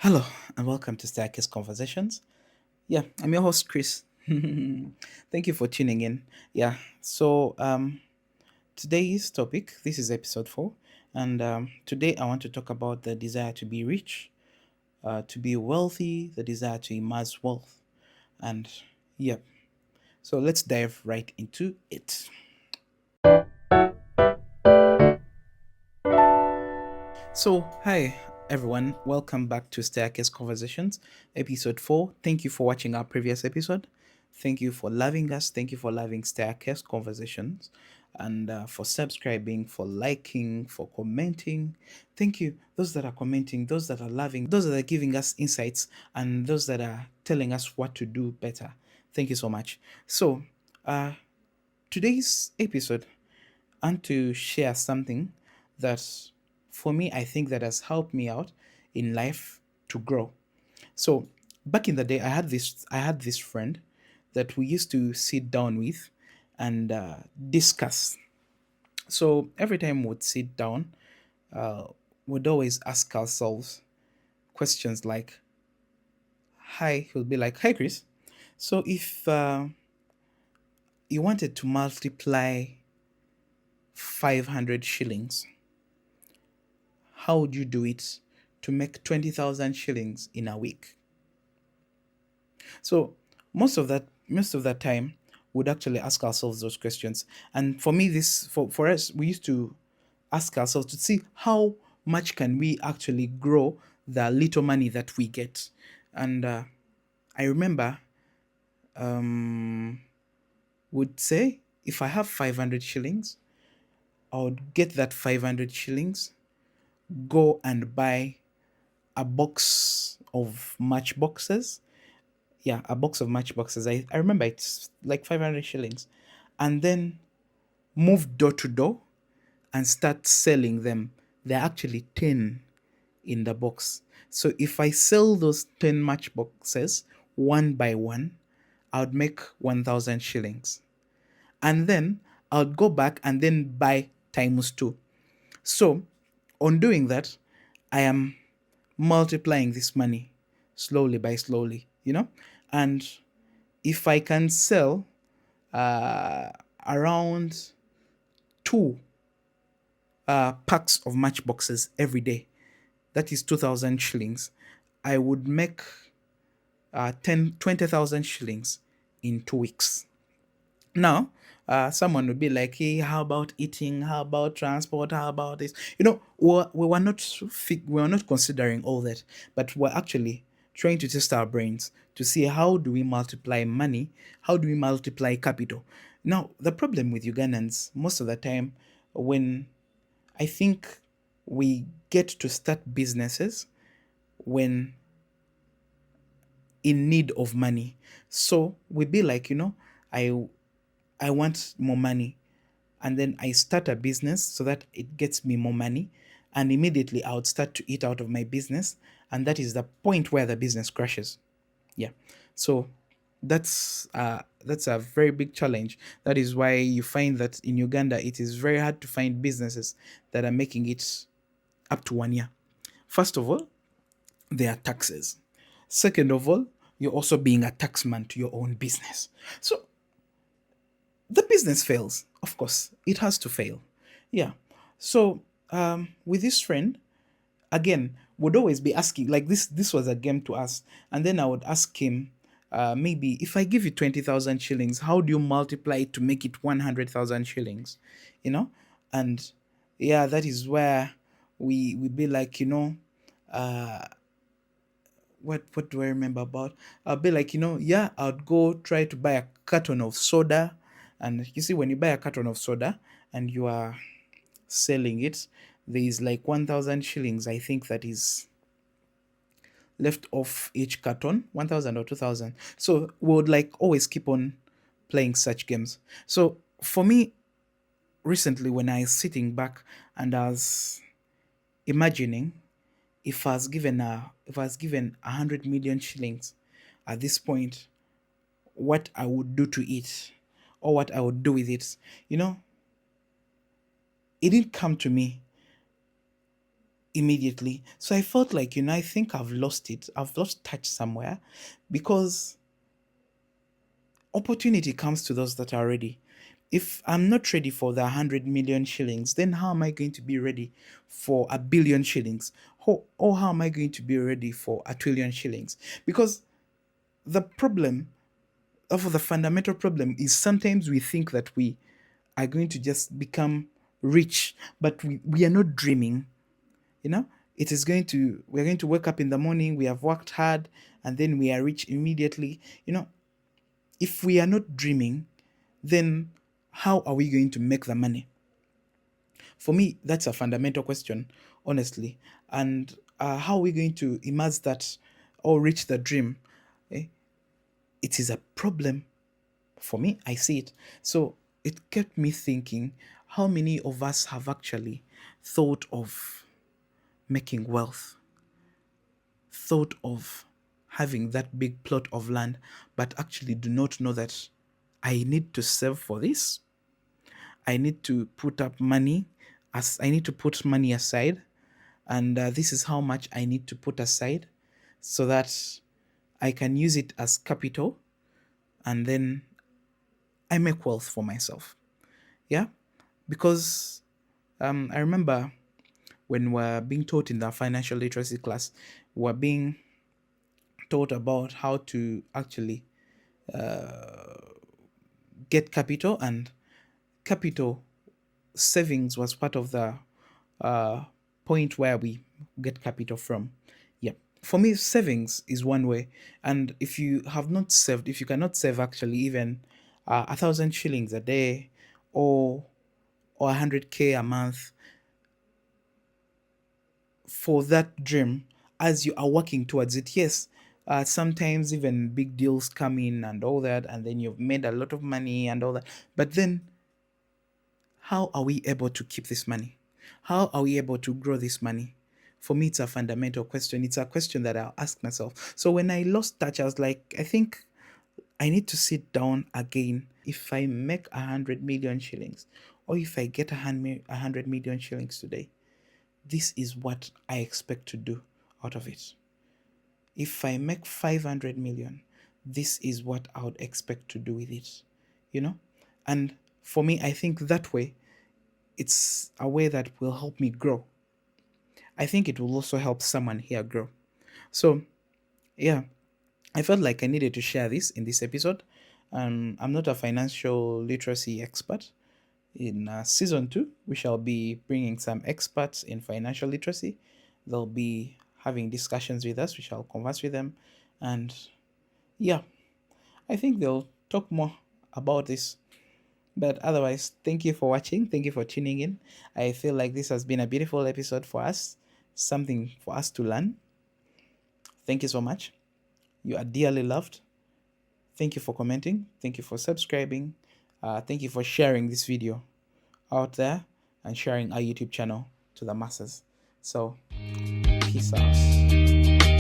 Hello and welcome to Staircase Conversations. Yeah, I'm your host Chris. Thank you for tuning in. Yeah, so today's topic, this is episode 4, and today I want to talk about the desire to be rich, to be wealthy, the desire to amass wealth. And yeah, so let's dive right into it. So, hi everyone, welcome back to Staircase Conversations, episode 4. Thank you for watching our previous episode. Thank you for loving us. Thank you for loving Staircase Conversations and for subscribing, for liking, for commenting. Thank you, those that are commenting, those that are loving, those that are giving us insights, and those that are telling us what to do better. Thank you so much. So, uh, today's episode, and to share something that for me I think that has helped me out in life to grow. So back in the day I had this friend that we used to sit down with and discuss. So every time we'd sit down, uh, we'd always ask ourselves questions like, hi, he'll be like, hi Chris, so if you wanted to multiply 500 shillings, how would you do it to make 20,000 shillings in a week? So most of that time would actually ask ourselves those questions. And for me, this for us, we used to ask ourselves to see how much can we actually grow the little money that we get. And I remember would say if I have 500 shillings, I would get that 500 shillings, go and buy a box of matchboxes. Yeah, a box of matchboxes. I remember it's like 500 shillings. And then move door to door and start selling them. They're actually 10 in the box. So if I sell those 10 matchboxes one by one, I would make 1,000 shillings. And then I would go back and then buy times two. So on doing that, I am multiplying this money slowly by slowly, and if I can sell uh, around two packs of matchboxes every day, that is 2,000 shillings, I would make 20,000 shillings in 2 weeks. Now, someone would be like, hey, how about eating? How about transport? How about this? We were not considering all that, but we're actually trying to test our brains to see how do we multiply money? How do we multiply capital? Now, the problem with Ugandans, most of the time, when I think we get to start businesses when in need of money. So we be like, I I want more money. And then I start a business so that it gets me more money. And immediately I would start to eat out of my business. And that is the point where the business crashes. Yeah. So that's a very big challenge. That is why you find that in Uganda it is very hard to find businesses that are making it up to 1 year. First of all, there are taxes. Second of all, you're also being a taxman to your own business. So the business fails. Of course, it has to fail. Yeah. So with this friend, again, would always be asking, like, this was a game to us, and then I would ask him, maybe if I give you 20,000 shillings, how do you multiply it to make it 100,000 shillings? You know, and yeah, that is where we be like, what do I remember about? I'll be like, yeah, I'd go try to buy a carton of soda. And you see, when you buy a carton of soda and you are selling it, there is like 1,000 shillings, I think, that is left off each carton, 1,000 or 2,000. So we would like always keep on playing such games. So for me, recently, when I was sitting back and I was imagining, if I was given 100 million shillings at this point, what I would do to it, or what I would do with it, you know, it didn't come to me immediately. So I felt like, I think I've lost it. I've lost touch somewhere, because opportunity comes to those that are ready. If I'm not ready for the 100 million shillings, then how am I going to be ready for a billion shillings? Or how am I going to be ready for a trillion shillings? Because the problem, of the fundamental problem, is sometimes we think that we are going to just become rich, but we are not dreaming. You know, we're going to wake up in the morning, we have worked hard, and then we are rich immediately. If we are not dreaming, then how are we going to make the money? For me, that's a fundamental question, honestly. And how are we going to immerse that or reach the dream? Eh, It is a problem for me. I see it. So it kept me thinking, how many of us have actually thought of making wealth, thought of having that big plot of land, but actually do not know that I need to save for this. I need to put up money, as I need to put money aside, and this is how much I need to put aside, so that I can use it as capital, and then I make wealth for myself. Yeah, because I remember when we're being taught in the financial literacy class, we're being taught about how to actually get capital, and capital savings was part of the uh, point where we get capital from. Yeah. For me, savings is one way. And if you have not saved, if you cannot save actually even 1,000 shillings a day, or 100K a month for that dream, as you are working towards it, yes, sometimes even big deals come in and all that, and then you've made a lot of money and all that. But then, how are we able to keep this money? How are we able to grow this money? For me, it's a fundamental question. It's a question that I'll ask myself. So when I lost touch, I was like, I think I need to sit down again. If I make 100 million shillings, or if I get 100 million shillings today, this is what I expect to do out of it. If I make 500 million, this is what I would expect to do with it. You know? And for me, I think that way, it's a way that will help me grow. I think it will also help someone here grow. So, yeah, I felt like I needed to share this in this episode. I'm not a financial literacy expert. In season 2, we shall be bringing some experts in financial literacy. They'll be having discussions with us. We shall converse with them. And yeah, I think they'll talk more about this. But otherwise, thank you for watching. Thank you for tuning in. I feel like this has been a beautiful episode for us, something for us to learn. Thank you so much. You are dearly loved. Thank you for commenting. Thank you for subscribing. Thank you for sharing this video out there and sharing our YouTube channel to the masses. So, peace out.